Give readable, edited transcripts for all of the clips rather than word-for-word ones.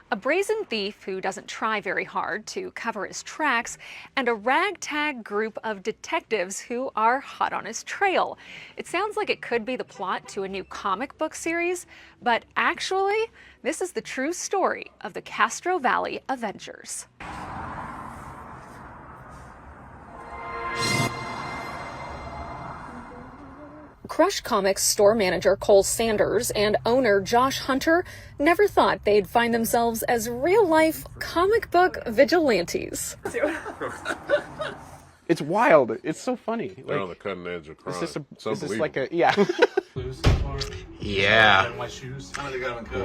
A brazen thief who doesn't try very hard to cover his tracks, and a ragtag group of detectives who are hot on his trail. It sounds like it could be the plot to a new comic book series, but actually, this is the true story of the Castro Valley Avengers. Crush Comics store manager Cole Sanders and owner Josh Hunter never thought they'd find themselves as real-life comic book vigilantes. It's wild. It's so funny. They're on the cutting edge of crime. Is this like a, yeah. Yeah,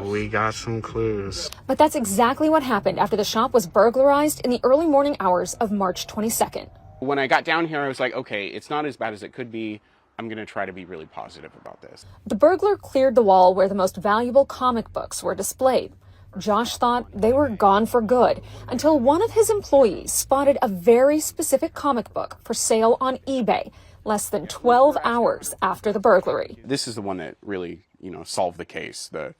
we got some clues. But that's exactly what happened after the shop was burglarized in the early morning hours of March 22nd. When I got down here, I was like, okay, it's not as bad as it could be. I'm going to try to be really positive about this. The burglar cleared the wall where the most valuable comic books were displayed. Josh thought they were gone for good until one of his employees spotted a very specific comic book for sale on eBay less than 12 hours after the burglary. This is the one that really, solved the case. The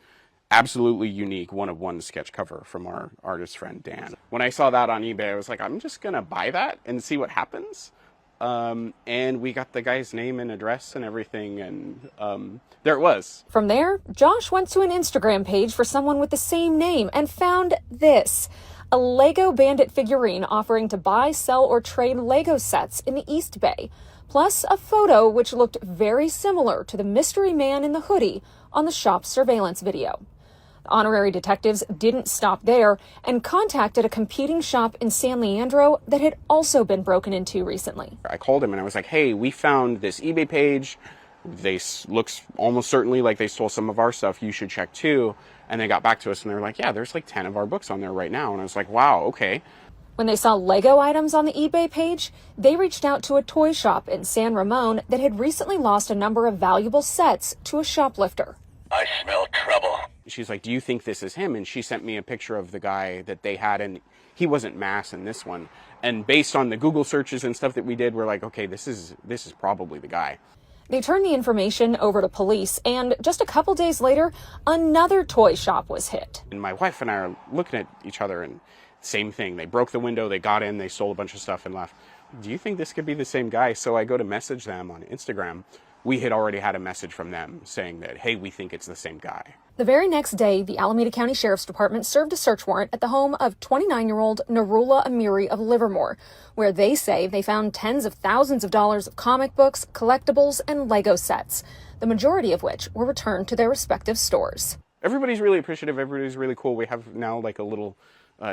absolutely unique one-of-one sketch cover from our artist friend Dan. When I saw that on eBay, I was like, I'm just going to buy that and see what happens. And we got the guy's name and address and everything, and there it was. From there, Josh went to an Instagram page for someone with the same name and found this: a Lego Bandit figurine offering to buy, sell, or trade Lego sets in the East Bay, plus a photo which looked very similar to the mystery man in the hoodie on the shop's surveillance video. The honorary detectives didn't stop there and contacted a competing shop in San Leandro that had also been broken into recently. I called him and I was like, hey, we found this eBay page. Looks almost certainly like they stole some of our stuff. You should check too. And they got back to us and they were like, yeah, there's like 10 of our books on there right now. And I was like, wow, okay. When they saw Lego items on the eBay page, they reached out to a toy shop in San Ramon that had recently lost a number of valuable sets to a shoplifter. I smell trouble. She's like, do you think this is him? And she sent me a picture of the guy that they had, and he wasn't mass in this one. And based on the Google searches and stuff that we did, we're like, okay, this is probably the guy. They turned the information over to police, and just a couple days later, another toy shop was hit. And my wife and I are looking at each other, and same thing. They broke the window, they got in, they stole a bunch of stuff and left. Do you think this could be the same guy? So I go to message them on Instagram. We had already had a message from them saying that, hey, we think it's the same guy. The very next day, the Alameda County Sheriff's Department served a search warrant at the home of 29-year-old Narula Amiri of Livermore, where they say they found tens of thousands of dollars of comic books, collectibles, and Lego sets, the majority of which were returned to their respective stores. Everybody's really appreciative. Everybody's really cool. We have now like a little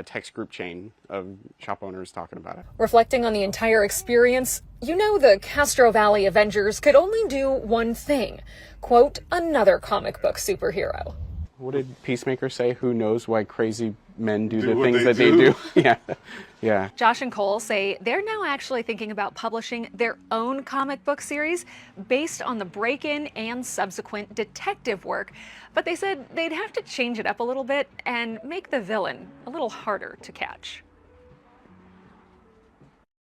text group chain of shop owners talking about it. Reflecting on the entire experience, the Castro Valley Avengers could only do one thing: quote, another comic book superhero. What did Peacemaker say? Who knows why crazy men do the things that they do? Yeah. Josh and Cole say they're now actually thinking about publishing their own comic book series based on the break-in and subsequent detective work. But they said they'd have to change it up a little bit and make the villain a little harder to catch.